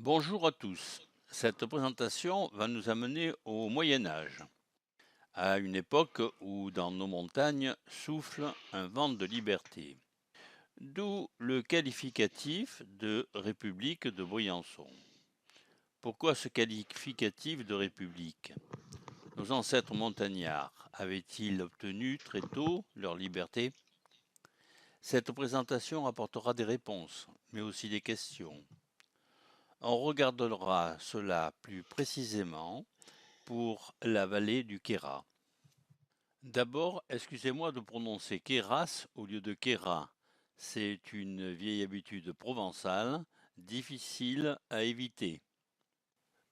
Bonjour à tous. Cette présentation va nous amener au Moyen Âge, à une époque où dans nos montagnes souffle un vent de liberté. D'où le qualificatif de République de Briançon. Pourquoi ce qualificatif de République? Nos ancêtres montagnards avaient-ils obtenu très tôt leur liberté? Cette présentation apportera des réponses, mais aussi des questions. On regardera cela plus précisément pour la vallée du Queyras. D'abord, excusez-moi de prononcer Queyras au lieu de Queyras. C'est une vieille habitude provençale, difficile à éviter.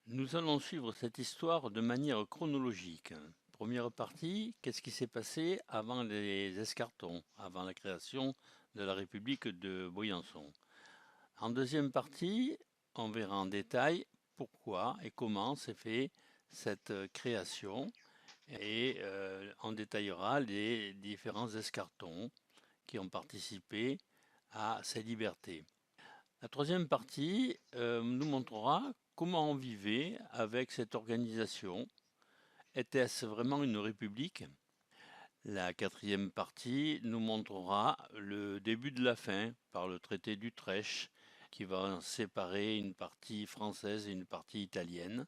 Nous allons suivre cette histoire de manière chronologique. Première partie, qu'est-ce qui s'est passé avant les escartons, avant la création de la République de Briançon? En deuxième partie, on verra en détail pourquoi et comment s'est fait cette création et on détaillera les différents escartons qui ont participé à ces libertés. La troisième partie nous montrera comment on vivait avec cette organisation. Était-ce vraiment une république? La quatrième partie nous montrera le début de la fin par le traité d'Utrecht qui va séparer une partie française et une partie italienne.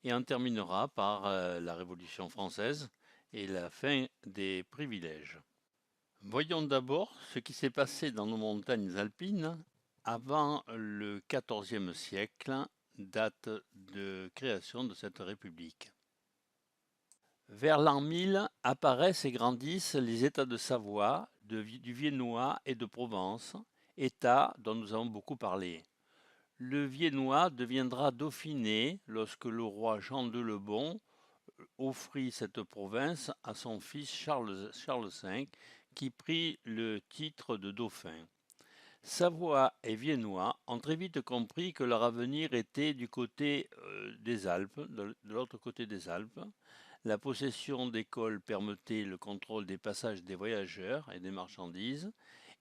Et on terminera par la Révolution française et la fin des privilèges. Voyons d'abord ce qui s'est passé dans nos montagnes alpines avant le XIVe siècle, date de création de cette république. Vers l'an 1000 apparaissent et grandissent les États de Savoie, du Viennois et de Provence, États dont nous avons beaucoup parlé. Le Viennois deviendra Dauphiné lorsque le roi Jean de Le Bon offrit cette province à son fils Charles V, qui prit le titre de dauphin. Savoie et Viennois ont très vite compris que leur avenir était du côté des Alpes, de l'autre côté des Alpes. La possession d'écoles permettait le contrôle des passages des voyageurs et des marchandises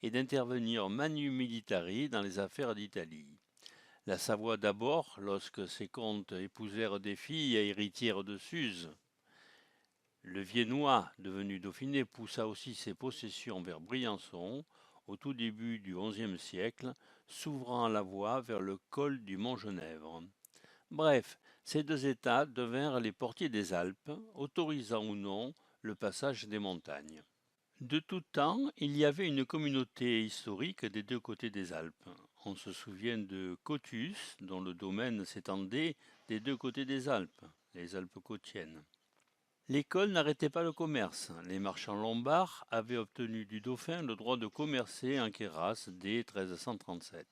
et d'intervenir manu militari dans les affaires d'Italie. La Savoie d'abord, lorsque ses comtes épousèrent des filles héritières de Suse. Le Viennois, devenu Dauphiné, poussa aussi ses possessions vers Briançon au tout début du XIe siècle, s'ouvrant la voie vers le col du Mont-Genèvre. Bref, ces deux États devinrent les portiers des Alpes, autorisant ou non le passage des montagnes. De tout temps, il y avait une communauté historique des deux côtés des Alpes. On se souvient de Cottus, dont le domaine s'étendait des deux côtés des Alpes, les Alpes cottiennes. L'école n'arrêtait pas le commerce. Les marchands lombards avaient obtenu du dauphin le droit de commercer en Queyras dès 1337.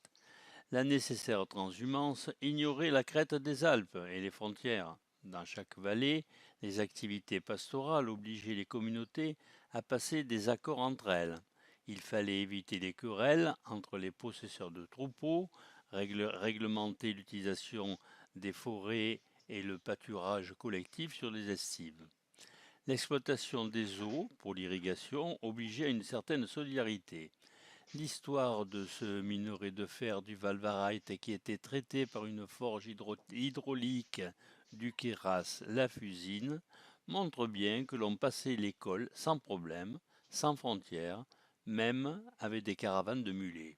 La nécessaire transhumance ignorait la crête des Alpes et les frontières. Dans chaque vallée, les activités pastorales obligeaient les communautés à passer des accords entre elles. Il fallait éviter les querelles entre les possesseurs de troupeaux, réglementer l'utilisation des forêts et le pâturage collectif sur les estives. L'exploitation des eaux pour l'irrigation obligeait à une certaine solidarité. L'histoire de ce minerai de fer du Valvarite qui était traité par une forge hydraulique du Queyras, la Fusine, montre bien que l'on passait l'école sans problème, sans frontières, même avec des caravanes de mulets.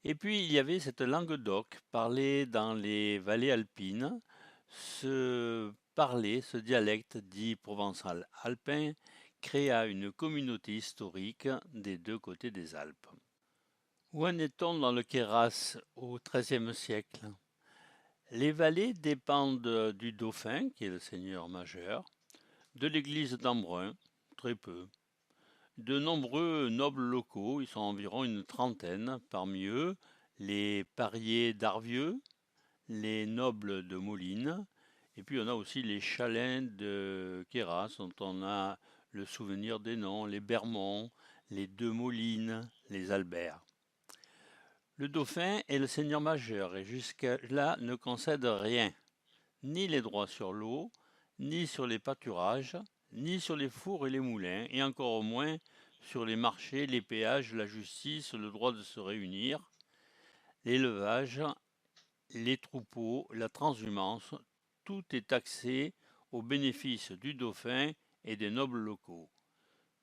Et puis il y avait cette langue d'oc parlée dans les vallées alpines, ce dialecte dit provençal alpin, créa une communauté historique des deux côtés des Alpes. Où en est-on dans le Queyras au XIIIe siècle? Les vallées dépendent du Dauphin, qui est le seigneur majeur, de l'église d'Embrun, très peu. De nombreux nobles locaux, ils sont environ une trentaine, parmi eux les pariers d'Arvieux, les nobles de Moline, et puis on a aussi les chalins de Queyras, dont on a le souvenir des noms, les Bermond, les De Molines, les Albert. Le dauphin est le seigneur majeur et jusque-là ne concède rien, ni les droits sur l'eau, ni sur les pâturages, ni sur les fours et les moulins, et encore moins sur les marchés, les péages, la justice, le droit de se réunir, l'élevage les troupeaux, la transhumance, tout est axé au bénéfice du dauphin et des nobles locaux.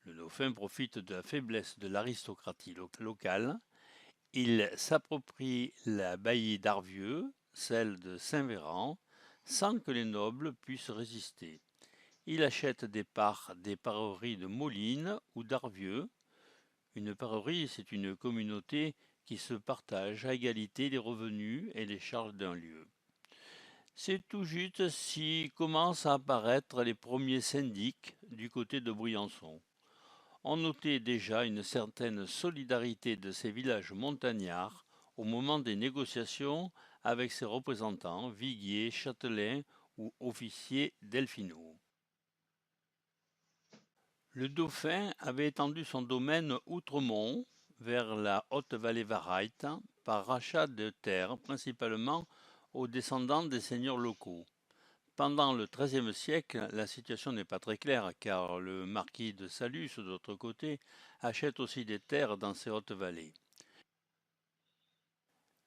Le dauphin profite de la faiblesse de l'aristocratie locale. Il s'approprie la baillie d'Arvieux, celle de Saint-Véran, sans que les nobles puissent résister. Il achète des parts des pareries de Moline ou d'Arvieux. Une parerie, c'est une communauté qui se partage à égalité les revenus et les charges d'un lieu. C'est tout juste si commencent à apparaître les premiers syndics du côté de Briançon. On notait déjà une certaine solidarité de ces villages montagnards au moment des négociations avec ses représentants, viguiers, châtelains ou officiers delphinaux. Le dauphin avait étendu son domaine outremont vers la Haute-Vallée Varaïte par rachat de terres, principalement aux descendants des seigneurs locaux. Pendant le XIIIe siècle, la situation n'est pas très claire car le marquis de Salus, d'autre côté, achète aussi des terres dans ces hautes vallées.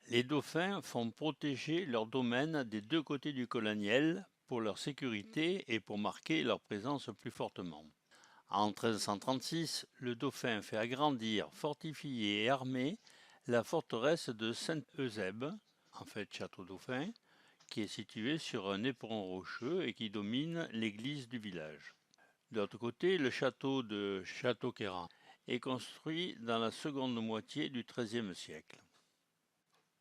Les dauphins font protéger leur domaine des deux côtés du colonial pour leur sécurité et pour marquer leur présence plus fortement. En 1336, le dauphin fait agrandir, fortifier et armer la forteresse de Saint-Eusèbe, en fait Château Dauphin, qui est située sur un éperon rocheux et qui domine l'église du village. De l'autre côté, le château de Château-Queyras est construit dans la seconde moitié du XIIIe siècle.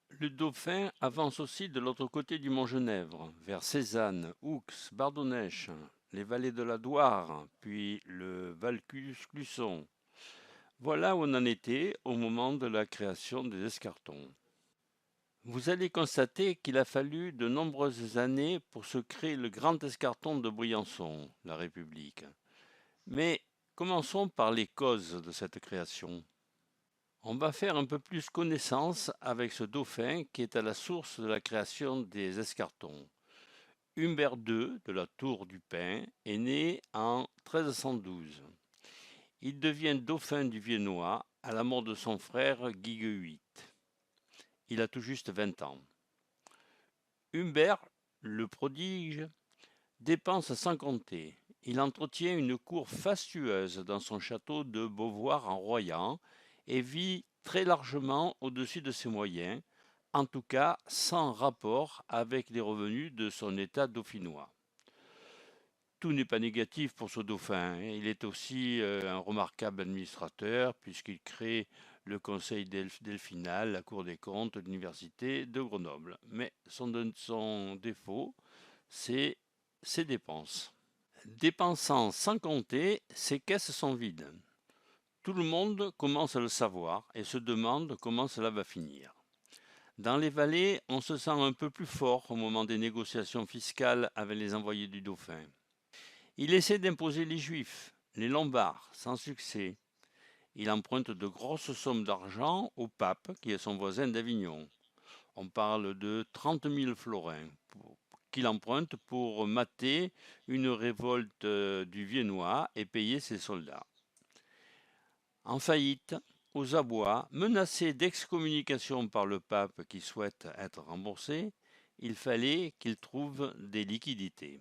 Le dauphin avance aussi de l'autre côté du Mont-Genèvre, vers Cézanne, Oux, Bardonnèche, les vallées de la Douar, puis le Val-Clusson. Voilà où on en était au moment de la création des escartons. Vous allez constater qu'il a fallu de nombreuses années pour se créer le grand escarton de Briançon, la République. Mais commençons par les causes de cette création. On va faire un peu plus connaissance avec ce dauphin qui est à la source de la création des escartons. Humbert II de la Tour du Pin est né en 1312. Il devient dauphin du Viennois à la mort de son frère Guigues VIII. Il a tout juste 20 ans. Humbert, le prodige, dépense sans compter. Il entretient une cour fastueuse dans son château de Beauvoir en Royan et vit très largement au-dessus de ses moyens, en tout cas sans rapport avec les revenus de son état dauphinois. Tout n'est pas négatif pour ce dauphin. Il est aussi un remarquable administrateur puisqu'il crée le conseil delphinal, la cour des comptes de l'université de Grenoble. Mais son défaut, c'est ses dépenses. Dépensant sans compter, ses caisses sont vides. Tout le monde commence à le savoir et se demande comment cela va finir. Dans les vallées, on se sent un peu plus fort au moment des négociations fiscales avec les envoyés du dauphin. Il essaie d'imposer les Juifs, les Lombards, sans succès. Il emprunte de grosses sommes d'argent au pape, qui est son voisin d'Avignon. On parle de 30 000 florins qu'il emprunte pour mater une révolte du Viennois et payer ses soldats. En faillite, aux abois, menacé d'excommunication par le pape qui souhaite être remboursé, il fallait qu'il trouve des liquidités.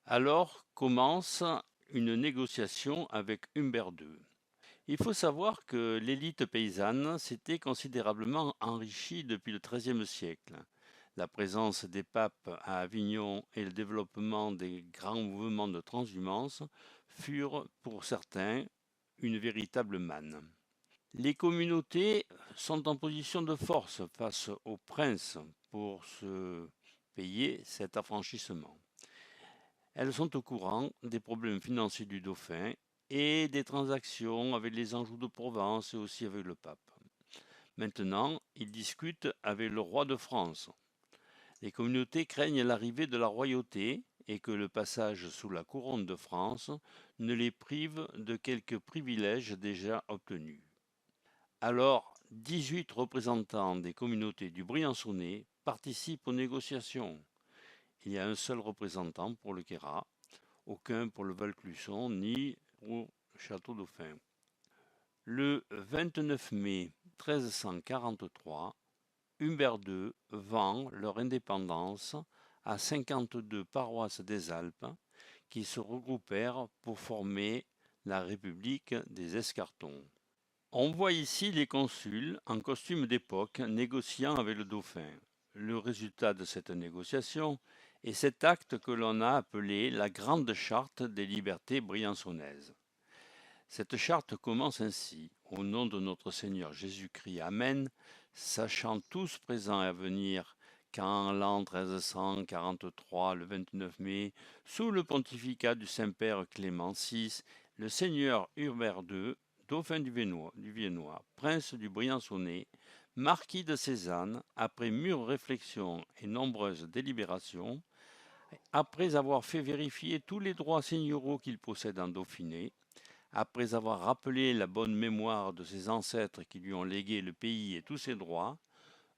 Alors commence une négociation avec Humbert II. Il faut savoir que l'élite paysanne s'était considérablement enrichie depuis le XIIIe siècle. La présence des papes à Avignon et le développement des grands mouvements de transhumance furent pour certains une véritable manne. Les communautés sont en position de force face aux princes pour se payer cet affranchissement. Elles sont au courant des problèmes financiers du dauphin et des transactions avec les Anjou de Provence et aussi avec le pape. Maintenant, ils discutent avec le roi de France. Les communautés craignent l'arrivée de la royauté et que le passage sous la couronne de France ne les prive de quelques privilèges déjà obtenus. Alors, 18 représentants des communautés du Briançonnais participent aux négociations. Il y a un seul représentant pour le Queyras, aucun pour le Val-Clusson ni pour Château-Dauphin. Le 29 mai 1343, Humbert II vend leur indépendance à 52 paroisses des Alpes qui se regroupèrent pour former la République des Escartons. On voit ici les consuls en costume d'époque négociant avec le dauphin. Le résultat de cette négociation est cet acte que l'on a appelé la Grande Charte des libertés briançonnaises. Cette charte commence ainsi: au nom de notre Seigneur Jésus-Christ, Amen, sachant tous présents et à venir qu'en l'an 1343, le 29 mai, sous le pontificat du Saint-Père Clément VI, le Seigneur Humbert II, dauphin du Viennois, prince du Briançonnais, marquis de Cézanne, après mûre réflexion et nombreuses délibérations, après avoir fait vérifier tous les droits seigneuriaux qu'il possède en Dauphiné, après avoir rappelé la bonne mémoire de ses ancêtres qui lui ont légué le pays et tous ses droits,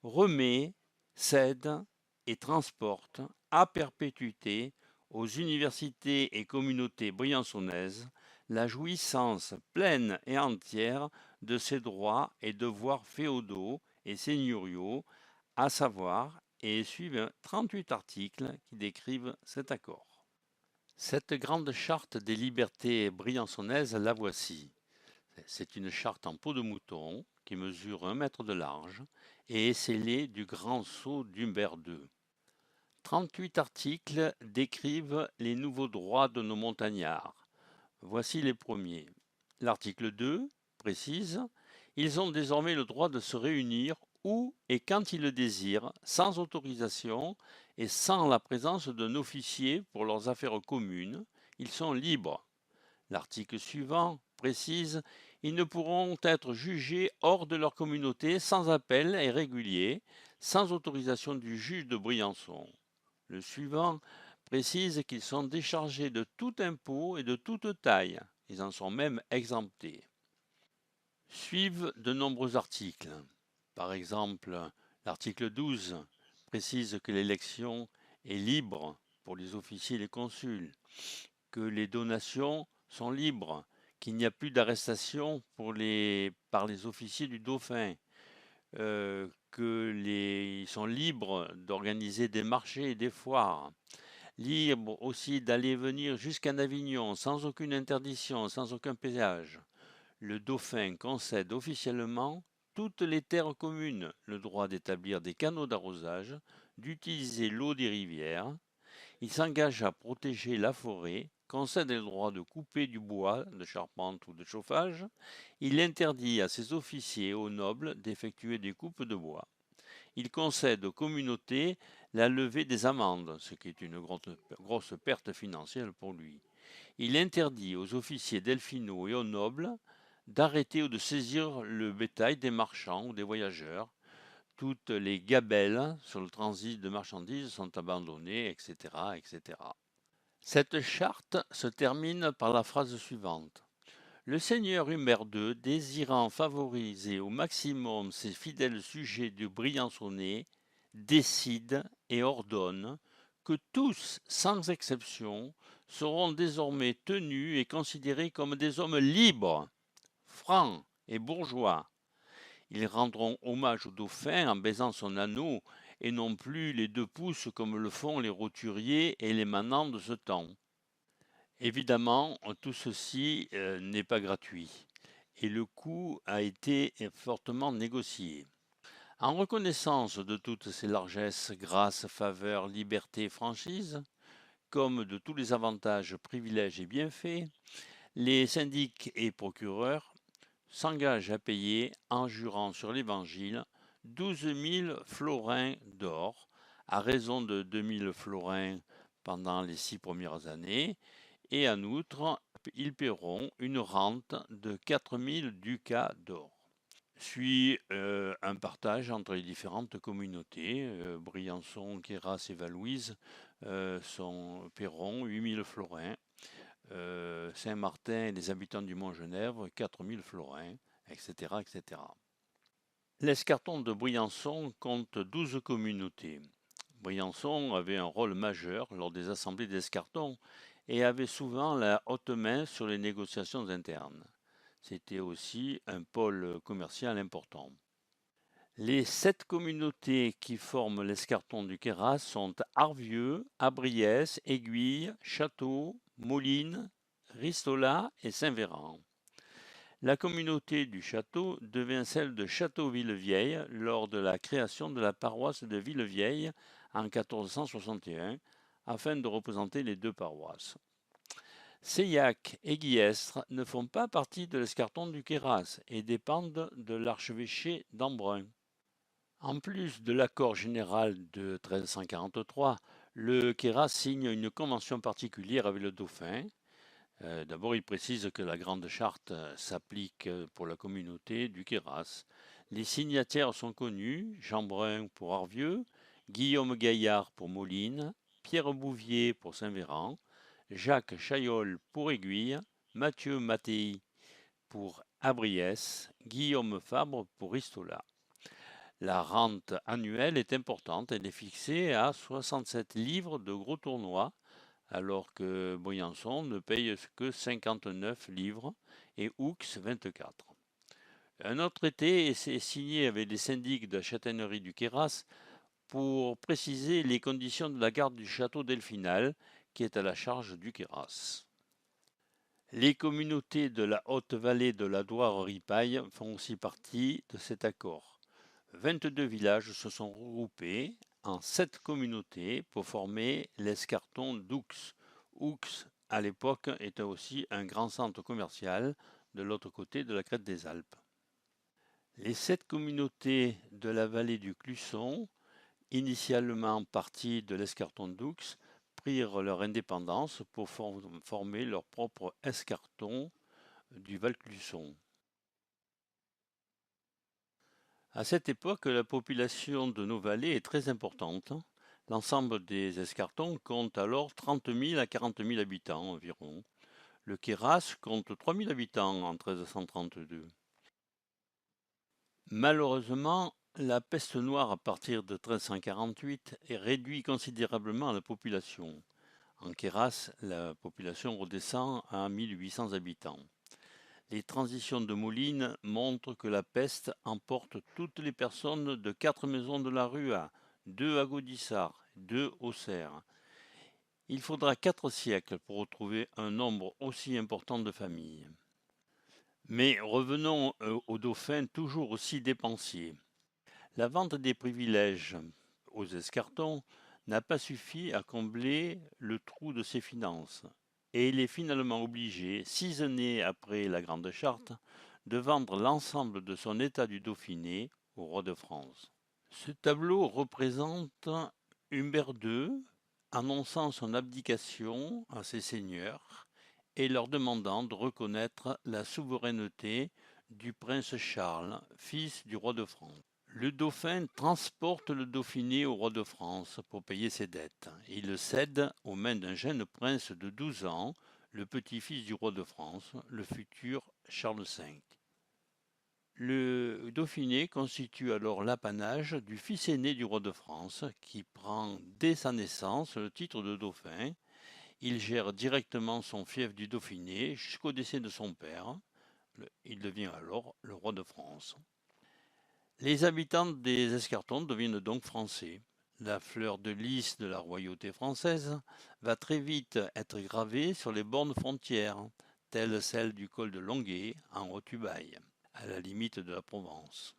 remet, cède et transporte à perpétuité aux universités et communautés briançonnaises la jouissance pleine et entière de ses droits et devoirs féodaux et seigneuriaux, à savoir, et suivent 38 articles qui décrivent cet accord. Cette grande charte des libertés briançonnaises, la voici. C'est une charte en peau de mouton qui mesure 1 mètre de large et est scellée du grand sceau d'Humbert II. 38 articles décrivent les nouveaux droits de nos montagnards. Voici les premiers. L'article 2 précise: ils ont désormais le droit de se réunir où et quand ils le désirent, sans autorisation et sans la présence d'un officier pour leurs affaires communes. Ils sont libres. L'article suivant précise: ils ne pourront être jugés hors de leur communauté sans appel et régulier, sans autorisation du juge de Briançon. Le suivant précise qu'ils sont déchargés de tout impôt et de toute taille. Ils en sont même exemptés. Suivent de nombreux articles. Par exemple, l'article 12 précise que l'élection est libre pour les officiers et les consuls, que les donations sont libres, qu'il n'y a plus d'arrestation par les officiers du dauphin, qu'ils sont libres d'organiser des marchés et des foires, libres aussi d'aller et venir jusqu'en Avignon sans aucune interdiction, sans aucun péage. Le dauphin concède officiellement toutes les terres communes, le droit d'établir des canaux d'arrosage, d'utiliser l'eau des rivières. Il s'engage à protéger la forêt, concède le droit de couper du bois, de charpente ou de chauffage. Il interdit à ses officiers et aux nobles d'effectuer des coupes de bois. Il concède aux communautés la levée des amendes, ce qui est une grosse perte financière pour lui. Il interdit aux officiers delphinaux et aux nobles d'arrêter ou de saisir le bétail des marchands ou des voyageurs. Toutes les gabelles sur le transit de marchandises sont abandonnées, etc., etc. Cette charte se termine par la phrase suivante: le seigneur Humbert II, désirant favoriser au maximum ses fidèles sujets du Briançonnais, décide et ordonne que tous, sans exception, seront désormais tenus et considérés comme des hommes libres, francs et bourgeois. Ils rendront hommage au dauphin en baisant son anneau et non plus les 2 pouces comme le font les roturiers et les manants de ce temps. Évidemment, tout ceci n'est pas gratuit et le coût a été fortement négocié. En reconnaissance de toutes ces largesses, grâces, faveurs, libertés, franchises, comme de tous les avantages, privilèges et bienfaits, les syndics et procureurs s'engagent à payer, en jurant sur l'Évangile, 12 000 florins d'or, à raison de 2 000 florins pendant les 6 premières années, et en outre, ils paieront une rente de 4 000 ducats d'or. Suit un partage entre les différentes communautés. Briançon, Queyras et Valouise paieront 8 000 florins. Saint-Martin et les habitants du Mont-Genèvre, 4 000 florins, etc., etc. L'escarton de Briançon compte 12 communautés. Briançon avait un rôle majeur lors des assemblées d'escartons et avait souvent la haute main sur les négociations internes. C'était aussi un pôle commercial important. Les 7 communautés qui forment l'escarton du Queyras sont Arvieux, Abriès, Aiguille, Château, Moline, Ristola et Saint-Véran. La communauté du château devient celle de Château-Villevieille lors de la création de la paroisse de Villevieille en 1461, afin de représenter les deux paroisses. Seillac et Guillestre ne font pas partie de l'escarton du Queyras et dépendent de l'archevêché d'Embrun. En plus de l'accord général de 1343, le Queyras signe une convention particulière avec le dauphin. D'abord, il précise que la Grande Charte s'applique pour la communauté du Queyras. Les signataires sont connus: Jean Brun pour Arvieux, Guillaume Gaillard pour Moline, Pierre Bouvier pour Saint-Véran, Jacques Chaillol pour Aiguille, Mathieu Mattei pour Abriès, Guillaume Fabre pour Ristola. La rente annuelle est importante, elle est fixée à 67 livres de gros tournois, alors que Briançon ne paye que 59 livres et Oux 24. Un autre traité est signé avec les syndics de la châtaigneraie du Queyras pour préciser les conditions de la garde du château Delphinal, qui est à la charge du Queyras. Les communautés de la haute vallée de la Doire-Ripaille font aussi partie de cet accord. 22 villages se sont regroupés en 7 communautés pour former l'escarton d'Oux. Oux, à l'époque, était aussi un grand centre commercial de l'autre côté de la crête des Alpes. Les 7 communautés de la vallée du Clusson, initialement partie de l'escarton d'Oux, prirent leur indépendance pour former leur propre escarton du Val-Clusson. À cette époque, la population de nos vallées est très importante. L'ensemble des escartons compte alors 30 000 à 40 000 habitants environ. Le Queyras compte 3 000 habitants en 1332. Malheureusement, la peste noire à partir de 1348 réduit considérablement la population. En Queyras, la population redescend à 1800 habitants. Les transitions de Moline montrent que la peste emporte toutes les personnes de 4 maisons de la Rua, 2 à Gaudissart, 2 au Cerf. Il faudra 4 siècles pour retrouver un nombre aussi important de familles. Mais revenons au dauphin toujours aussi dépensier. La vente des privilèges aux escartons n'a pas suffi à combler le trou de ses finances, et il est finalement obligé, 6 années après la Grande Charte, de vendre l'ensemble de son état du Dauphiné au roi de France. Ce tableau représente Humbert II annonçant son abdication à ses seigneurs et leur demandant de reconnaître la souveraineté du prince Charles, fils du roi de France. Le dauphin transporte le Dauphiné au roi de France pour payer ses dettes. Il le cède aux mains d'un jeune prince de 12 ans, le petit-fils du roi de France, le futur Charles V. Le Dauphiné constitue alors l'apanage du fils aîné du roi de France, qui prend dès sa naissance le titre de dauphin. Il gère directement son fief du Dauphiné jusqu'au décès de son père. Il devient alors le roi de France. Les habitants des escartons deviennent donc français. La fleur de lys de la royauté française va très vite être gravée sur les bornes frontières, telle celle du col de Longuet en Haut-Tubail, à la limite de la Provence.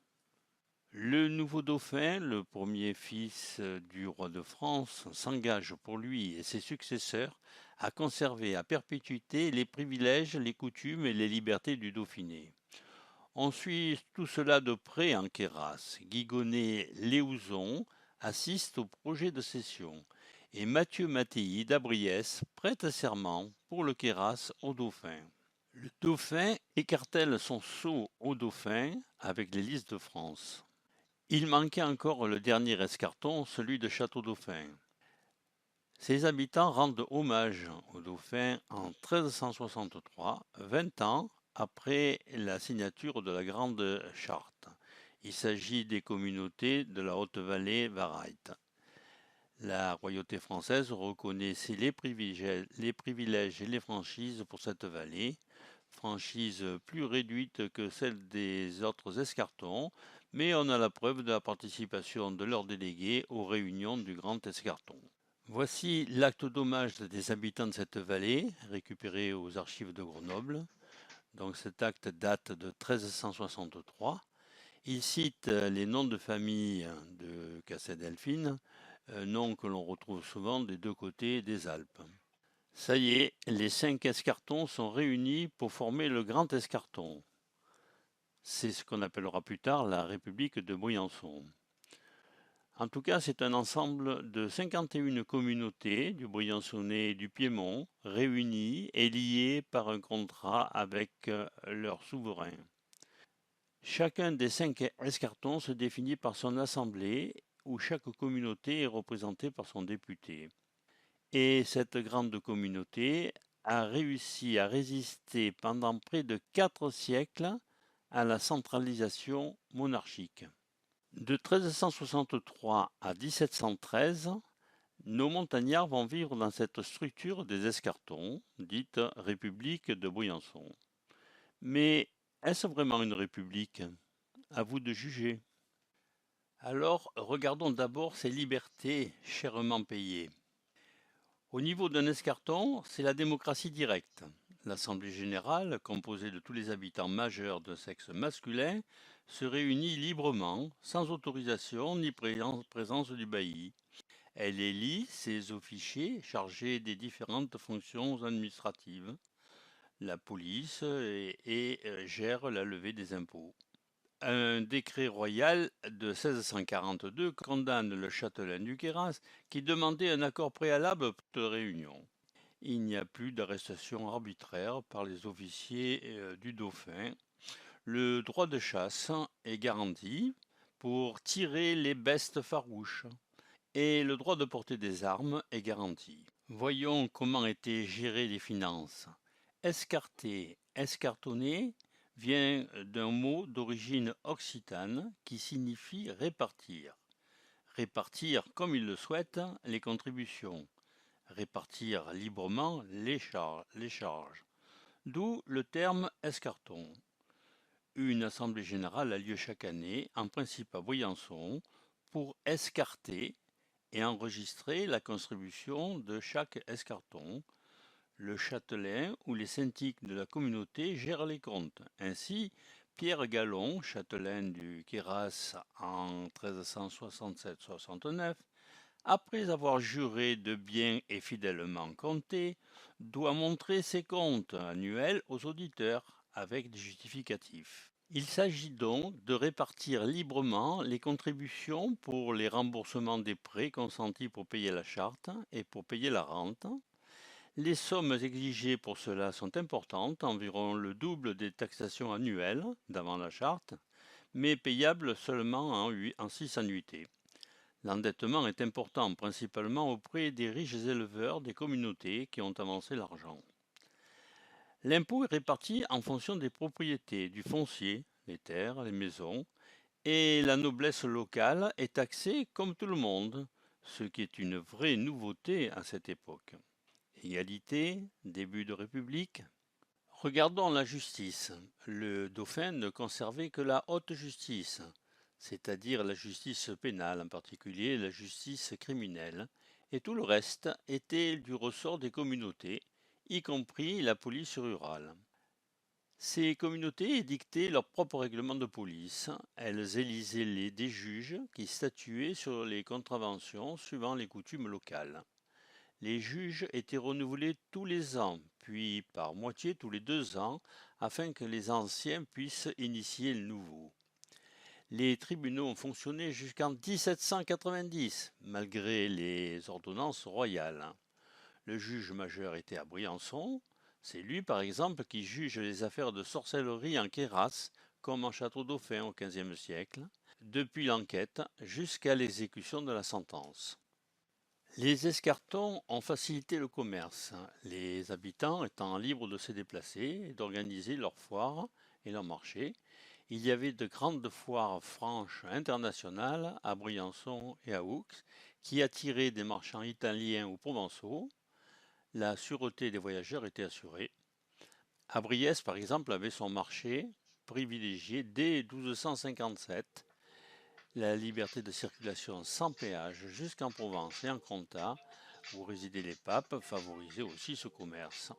Le nouveau dauphin, le premier fils du roi de France, s'engage pour lui et ses successeurs à conserver à perpétuité les privilèges, les coutumes et les libertés du Dauphiné. On suit tout cela de près en Queyras. Guigonnet-Léouzon assiste au projet de cession et Mathieu Mattei d'Abriès prête serment pour le Queyras au dauphin. Le dauphin écartèle son sceau au dauphin avec les listes de France. Il manquait encore le dernier escarton, celui de Château-Dauphin. Ses habitants rendent hommage au dauphin en 1363, 20 ans après la signature de la Grande Charte. Il s'agit des communautés de la Haute-Vallée Varaïte. La royauté française reconnaissait les privilèges et les franchises pour cette vallée. franchise plus réduite que celle des autres escartons, mais on a la preuve de la participation de leurs délégués aux réunions du Grand Escarton. Voici l'acte d'hommage des habitants de cette vallée, récupéré aux archives de Grenoble. Donc cet acte date de 1363. Il cite les noms de famille de Cassé-Delphine, noms que l'on retrouve souvent des deux côtés des Alpes. Ça y est, les 5 escartons sont réunis pour former le Grand Escarton. C'est ce qu'on appellera plus tard la République de Briançon. En tout cas, c'est un ensemble de 51 communautés du Briançonnais et du Piémont, réunies et liées par un contrat avec leur souverain. Chacun des 5 escartons se définit par son assemblée, où chaque communauté est représentée par son député. Et cette grande communauté a réussi à résister pendant près de 4 siècles à la centralisation monarchique. De 1363 à 1713, nos montagnards vont vivre dans cette structure des escartons, dite République de Briançon. Mais est-ce vraiment une république? À vous de juger. Alors, regardons d'abord ces libertés chèrement payées. Au niveau d'un escarton, c'est la démocratie directe. L'Assemblée générale, composée de tous les habitants majeurs de sexe masculin, se réunit librement, sans autorisation ni présence du bailli. Elle élit ses officiers chargés des différentes fonctions administratives, la police et gère la levée des impôts. Un décret royal de 1642 condamne le châtelain du Queyras qui demandait un accord préalable de réunion. Il n'y a plus d'arrestation arbitraire par les officiers du dauphin. Le droit de chasse est garanti pour tirer les bestes farouches et le droit de porter des armes est garanti. Voyons comment étaient gérées les finances. Escarter, escartonner vient d'un mot d'origine occitane qui signifie répartir. Répartir comme il le souhaite les contributions. Répartir librement les charges. D'où le terme escarton. Une assemblée générale a lieu chaque année, en principe à Briançon, pour escarter et enregistrer la contribution de chaque escarton. Le châtelain ou les syndics de la communauté gèrent les comptes. Ainsi, Pierre Gallon, châtelain du Queyras en 1367-69, après avoir juré de bien et fidèlement compter, doit montrer ses comptes annuels aux auditeurs avec des justificatifs. Il s'agit donc de répartir librement les contributions pour les remboursements des prêts consentis pour payer la charte et pour payer la rente. Les sommes exigées pour cela sont importantes, environ le double des taxations annuelles d'avant la charte, mais payables seulement en 6 annuités. L'endettement est important, principalement auprès des riches éleveurs des communautés qui ont avancé l'argent. L'impôt est réparti en fonction des propriétés, du foncier, les terres, les maisons, et la noblesse locale est taxée comme tout le monde, ce qui est une vraie nouveauté à cette époque. Égalité, début de République. Regardons la justice. Le dauphin ne conservait que la haute justice, c'est-à-dire la justice pénale, en particulier la justice criminelle, et tout le reste était du ressort des communautés, y compris la police rurale. Ces communautés édictaient leurs propres règlements de police. Elles élisaient des juges qui statuaient sur les contraventions suivant les coutumes locales. Les juges étaient renouvelés tous les ans, puis par moitié tous les 2 ans, afin que les anciens puissent initier le nouveau. Les tribunaux ont fonctionné jusqu'en 1790, malgré les ordonnances royales. Le juge majeur était à Briançon. C'est lui, par exemple, qui juge les affaires de sorcellerie en Queyras, comme en Château-Dauphin au XVe siècle, depuis l'enquête jusqu'à l'exécution de la sentence. Les escartons ont facilité le commerce, les habitants étant libres de se déplacer et d'organiser leurs foires et leurs marchés. Il y avait de grandes foires franches internationales à Briançon et à Houx qui attiraient des marchands italiens ou provençaux. La sûreté des voyageurs était assurée. Abriès, par exemple, avait son marché privilégié dès 1257, la liberté de circulation sans péage jusqu'en Provence et en Comtat, où résidaient les papes, favorisait aussi ce commerce.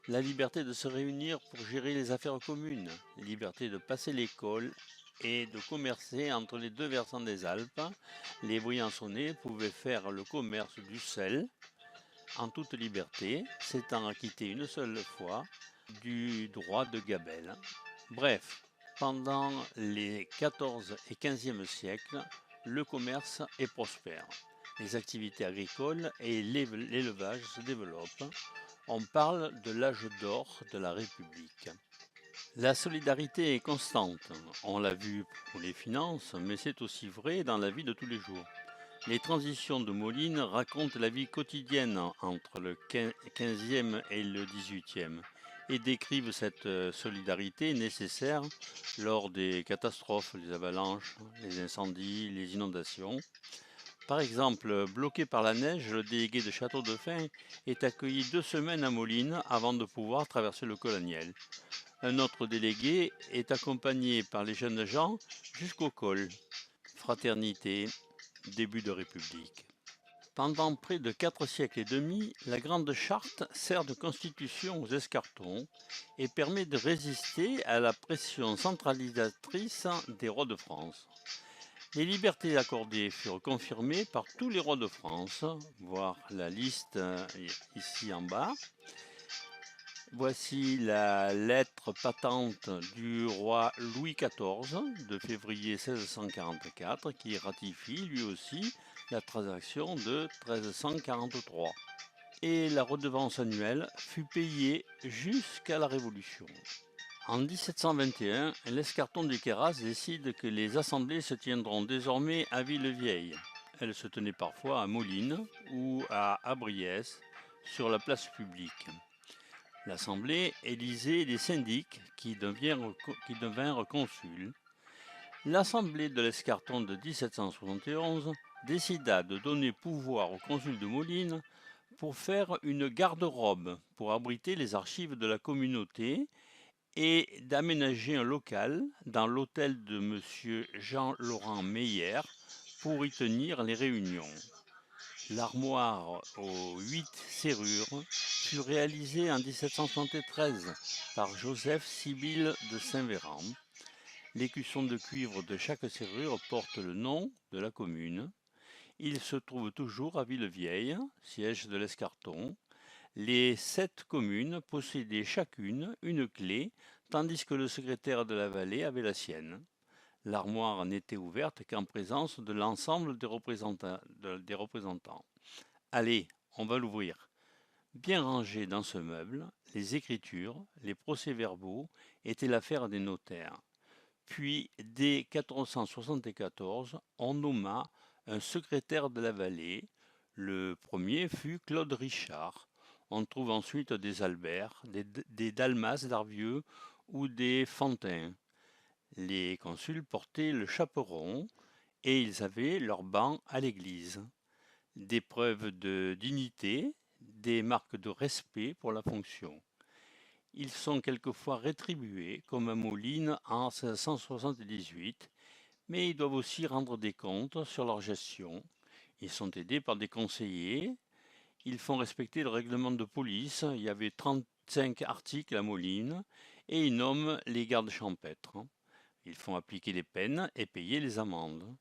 La liberté de se réunir pour gérer les affaires communes, liberté de passer l'école et de commercer entre les deux versants des Alpes. Les Briançonnais pouvaient faire le commerce du sel en toute liberté, s'étant acquittés une seule fois du droit de gabelle. Bref, pendant les XIVe et XVe siècles, le commerce est prospère. Les activités agricoles et l'élevage se développent. On parle de l'âge d'or de la République. La solidarité est constante. On l'a vu pour les finances, mais c'est aussi vrai dans la vie de tous les jours. Les transitions de Moline racontent la vie quotidienne entre le XVe et le XVIIIe et décrivent cette solidarité nécessaire lors des catastrophes, les avalanches, les incendies, les inondations. Par exemple, bloqué par la neige, le délégué de Château-Dauphin est accueilli 2 semaines à Moline avant de pouvoir traverser le Colonial. Un autre délégué est accompagné par les jeunes gens jusqu'au col. Fraternité, début de République. Pendant près de 4 siècles et demi, la Grande Charte sert de constitution aux escartons et permet de résister à la pression centralisatrice des rois de France. Les libertés accordées furent confirmées par tous les rois de France, voir la liste ici en bas. Voici la lettre patente du roi Louis XIV de février 1644 qui ratifie lui aussi la transaction de 1343. Et la redevance annuelle fut payée jusqu'à la Révolution. En 1721, l'escarton du Queyras décide que les assemblées se tiendront désormais à Villevieille. Elles se tenaient parfois à Moline ou à Abriès, sur la place publique. L'Assemblée élisait des syndics qui devinrent consuls. L'Assemblée de l'Escarton de 1771 décida de donner pouvoir au consul de Moline pour faire une garde-robe pour abriter les archives de la communauté et d'aménager un local dans l'hôtel de M. Jean-Laurent Meyer pour y tenir les réunions. L'armoire aux 8 serrures fut réalisée en 1773 par Joseph Sibylle de Saint-Véran. L'écusson de cuivre de chaque serrure porte le nom de la commune. Il se trouve toujours à Villevieille, siège de l'Escarton. Les 7 communes possédaient chacune une clé, tandis que le secrétaire de la vallée avait la sienne. L'armoire n'était ouverte qu'en présence de l'ensemble des représentants. Allez, on va l'ouvrir. Bien rangés dans ce meuble, les écritures, les procès-verbaux étaient l'affaire des notaires. Puis, dès 1474, on nomma un secrétaire de la vallée. Le premier fut Claude Richard. On trouve ensuite des Albert, des Dalmas d'Arvieux ou des Fantin. Les consuls portaient le chaperon et ils avaient leur banc à l'église. Des preuves de dignité, des marques de respect pour la fonction. Ils sont quelquefois rétribués, comme à Moline en 1678, mais ils doivent aussi rendre des comptes sur leur gestion. Ils sont aidés par des conseillers. Ils font respecter le règlement de police. Il y avait 35 articles à Moline et ils nomment les gardes champêtres. Ils font appliquer les peines et payer les amendes.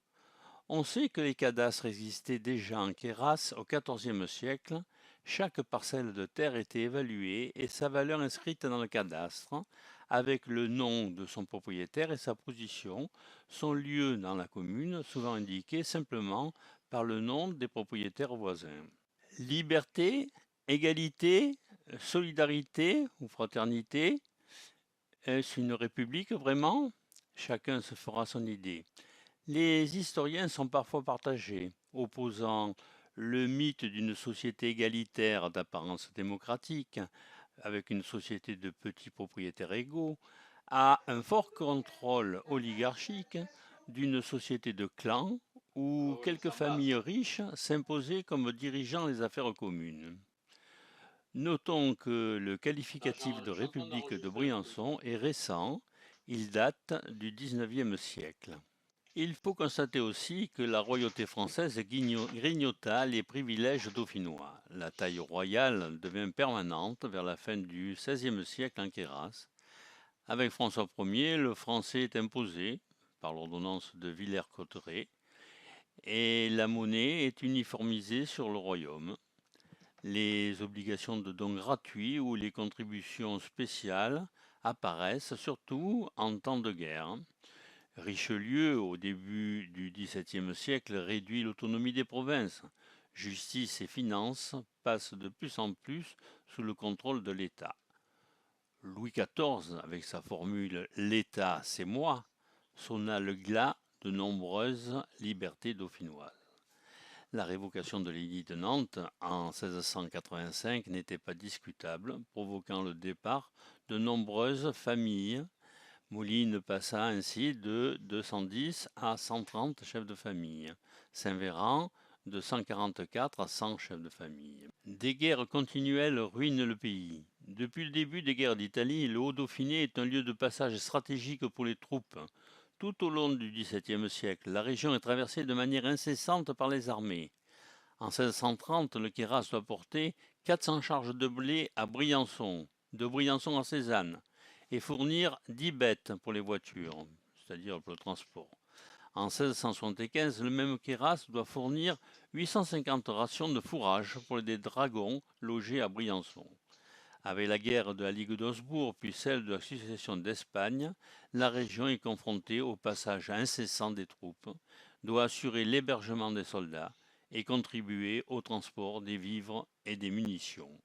On sait que les cadastres existaient déjà en Queyras au XIVe siècle. Chaque parcelle de terre était évaluée et sa valeur inscrite dans le cadastre, avec le nom de son propriétaire et sa position, son lieu dans la commune, souvent indiqué simplement par le nom des propriétaires voisins. Liberté, égalité, solidarité ou fraternité, est-ce une république vraiment? Chacun se fera son idée. Les historiens sont parfois partagés, opposant le mythe d'une société égalitaire d'apparence démocratique, avec une société de petits propriétaires égaux, à un fort contrôle oligarchique d'une société de clans où quelques familles riches s'imposaient comme dirigeant les affaires communes. Notons que le qualificatif de République de Briançon est récent, il date du XIXe siècle. Il faut constater aussi que la royauté française grignota les privilèges dauphinois. La taille royale devint permanente vers la fin du XVIe siècle en Queyras. Avec François Ier, le français est imposé par l'ordonnance de Villers-Cotterêts et la monnaie est uniformisée sur le royaume. Les obligations de dons gratuits ou les contributions spéciales apparaissent surtout en temps de guerre. Richelieu, au début du XVIIe siècle, réduit l'autonomie des provinces. Justice et finances passent de plus en plus sous le contrôle de l'État. Louis XIV, avec sa formule « l'État, c'est moi », sonna le glas de nombreuses libertés dauphinoises. La révocation de l'édit de Nantes en 1685 n'était pas discutable, provoquant le départ de nombreuses familles. Moulines passa ainsi de 210 à 130 chefs de famille. Saint-Véran de 144 à 100 chefs de famille. Des guerres continuelles ruinent le pays. Depuis le début des guerres d'Italie, le Haut-Dauphiné est un lieu de passage stratégique pour les troupes. Tout au long du XVIIe siècle, la région est traversée de manière incessante par les armées. En 1630, le Queyras doit porter 400 charges de blé à Briançon, de Briançon à Cézanne, et fournir 10 bêtes pour les voitures, c'est-à-dire pour le transport. En 1675, le même Queyras doit fournir 850 rations de fourrage pour des dragons logés à Briançon. Avec la guerre de la Ligue d'Augsbourg puis celle de la succession d'Espagne, la région est confrontée au passage incessant des troupes, doit assurer l'hébergement des soldats et contribuer au transport des vivres et des munitions.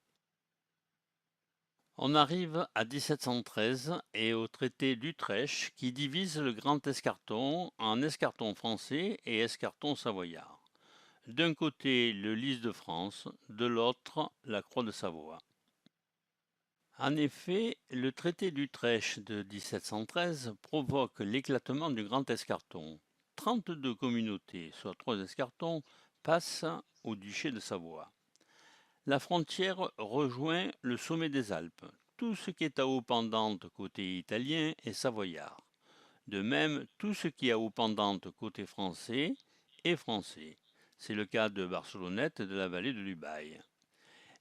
On arrive à 1713 et au traité d'Utrecht qui divise le Grand Escarton en escarton français et escarton savoyard. D'un côté le lys de France, de l'autre la croix de Savoie. En effet, le traité d'Utrecht de 1713 provoque l'éclatement du Grand Escarton. 32 communautés, soit 3 escartons, passent au duché de Savoie. La frontière rejoint le sommet des Alpes. Tout ce qui est à eau pendante côté italien est savoyard. De même, tout ce qui est à eau pendante côté français est français. C'est le cas de Barcelonnette et de la vallée de l'Ubaye.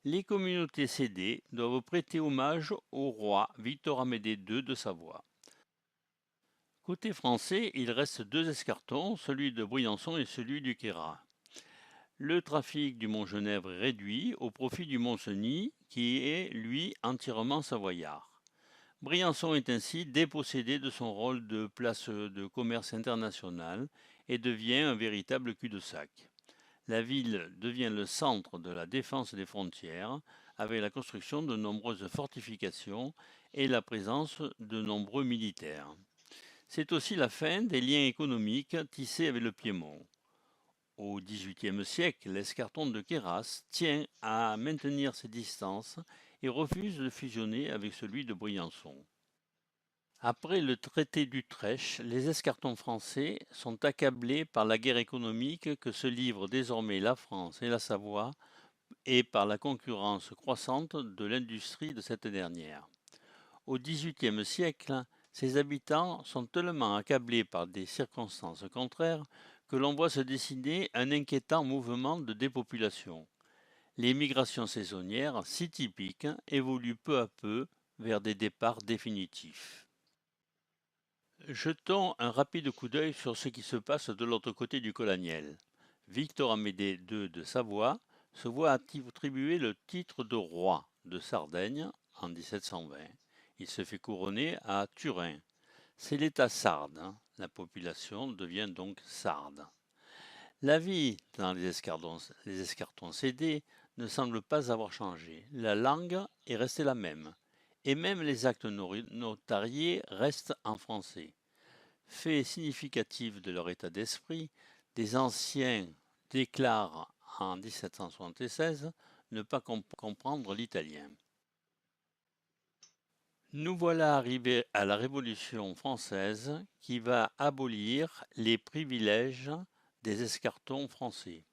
Les communautés cédées doivent prêter hommage au roi Victor-Amédée II de Savoie. Côté français, il reste 2 escartons, celui de Briançon et celui du Queyras. Le trafic du Mont-Genèvre est réduit au profit du Mont-Cenis, qui est, lui, entièrement savoyard. Briançon est ainsi dépossédé de son rôle de place de commerce international et devient un véritable cul-de-sac. La ville devient le centre de la défense des frontières, avec la construction de nombreuses fortifications et la présence de nombreux militaires. C'est aussi la fin des liens économiques tissés avec le Piémont. Au XVIIIe siècle, l'escarton de Queyras tient à maintenir ses distances et refuse de fusionner avec celui de Briançon. Après le traité d'Utrecht, les escartons français sont accablés par la guerre économique que se livrent désormais la France et la Savoie et par la concurrence croissante de l'industrie de cette dernière. Au XVIIIe siècle, ses habitants sont tellement accablés par des circonstances contraires que l'on voit se dessiner un inquiétant mouvement de dépopulation. Les migrations saisonnières, si typiques, évoluent peu à peu vers des départs définitifs. Jetons un rapide coup d'œil sur ce qui se passe de l'autre côté du Colaniel. Victor-Amédée II de Savoie se voit attribuer le titre de roi de Sardaigne en 1720. Il se fait couronner à Turin. C'est l'État sarde. La population devient donc sarde. La vie dans les escartons cédés ne semble pas avoir changé. La langue est restée la même. Et même les actes notariés restent en français. Fait significatif de leur état d'esprit, des anciens déclarent en 1776 ne pas comprendre l'italien. Nous voilà arrivés à la Révolution française qui va abolir les privilèges des escartons français.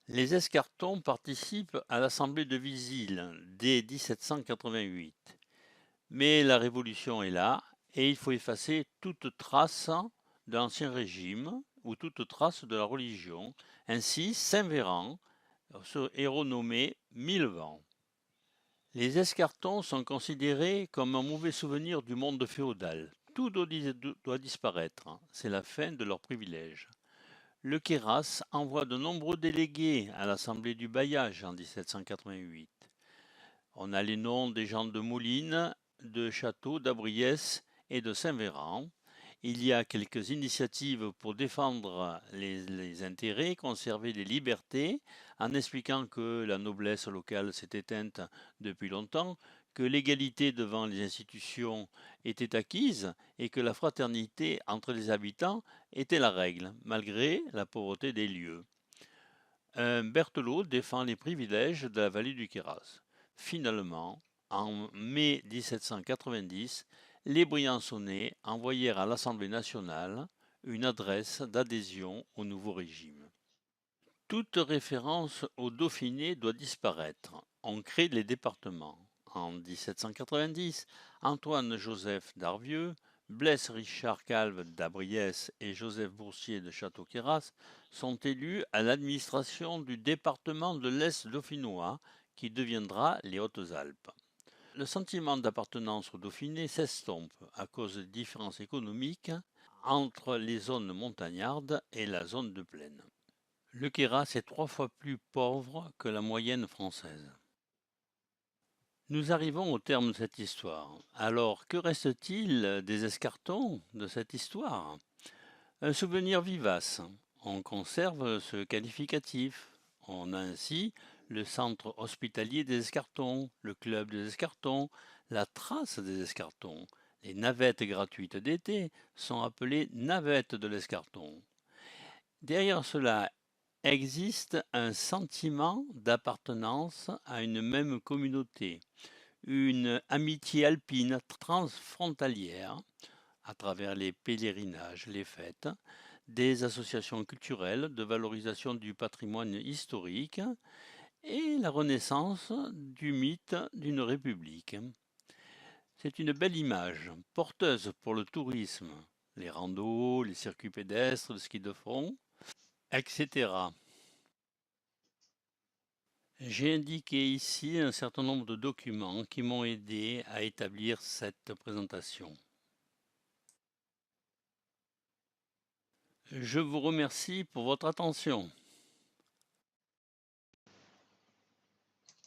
Les Escartons participent à l'Assemblée de Visil dès 1788. Mais la Révolution est là et il faut effacer toute trace de l'Ancien Régime ou toute trace de la religion. Ainsi, Saint-Véran est renommé Millevant. Les Escartons sont considérés comme un mauvais souvenir du monde féodal. Tout doit disparaître, c'est la fin de leurs privilèges. Le Queyras envoie de nombreux délégués à l'Assemblée du bailliage en 1788. On a les noms des gens de Moulines, de Château, d'Abriès et de Saint-Véran. Il y a quelques initiatives pour défendre les intérêts, conserver les libertés, en expliquant que la noblesse locale s'est éteinte depuis longtemps, que l'égalité devant les institutions était acquise et que la fraternité entre les habitants était la règle, malgré la pauvreté des lieux. Berthelot défend les privilèges de la vallée du Queyras. Finalement, en mai 1790, les Briançonnais envoyèrent à l'Assemblée nationale une adresse d'adhésion au nouveau régime. Toute référence au Dauphiné doit disparaître. On crée les départements. En 1790, Antoine-Joseph d'Arvieux, Blaise Richard Calve d'Abriès et Joseph Boursier de Château-Queyras sont élus à l'administration du département de l'Est dauphinois qui deviendra les Hautes-Alpes. Le sentiment d'appartenance au Dauphiné s'estompe à cause des différences économiques entre les zones montagnardes et la zone de plaine. Le Queyras est 3 fois plus pauvre que la moyenne française. Nous arrivons au terme de cette histoire. Alors, que reste-t-il des Escartons de cette histoire? Un souvenir vivace. On conserve ce qualificatif. On a ainsi le centre hospitalier des Escartons, le club des Escartons, la trace des Escartons. Les navettes gratuites d'été sont appelées navettes de l'Escarton. Derrière cela existe un sentiment d'appartenance à une même communauté, une amitié alpine transfrontalière à travers les pèlerinages, les fêtes, des associations culturelles de valorisation du patrimoine historique et la renaissance du mythe d'une république. C'est une belle image, porteuse pour le tourisme, les randos, les circuits pédestres, le ski de fond, etc. J'ai indiqué ici un certain nombre de documents qui m'ont aidé à établir cette présentation. Je vous remercie pour votre attention.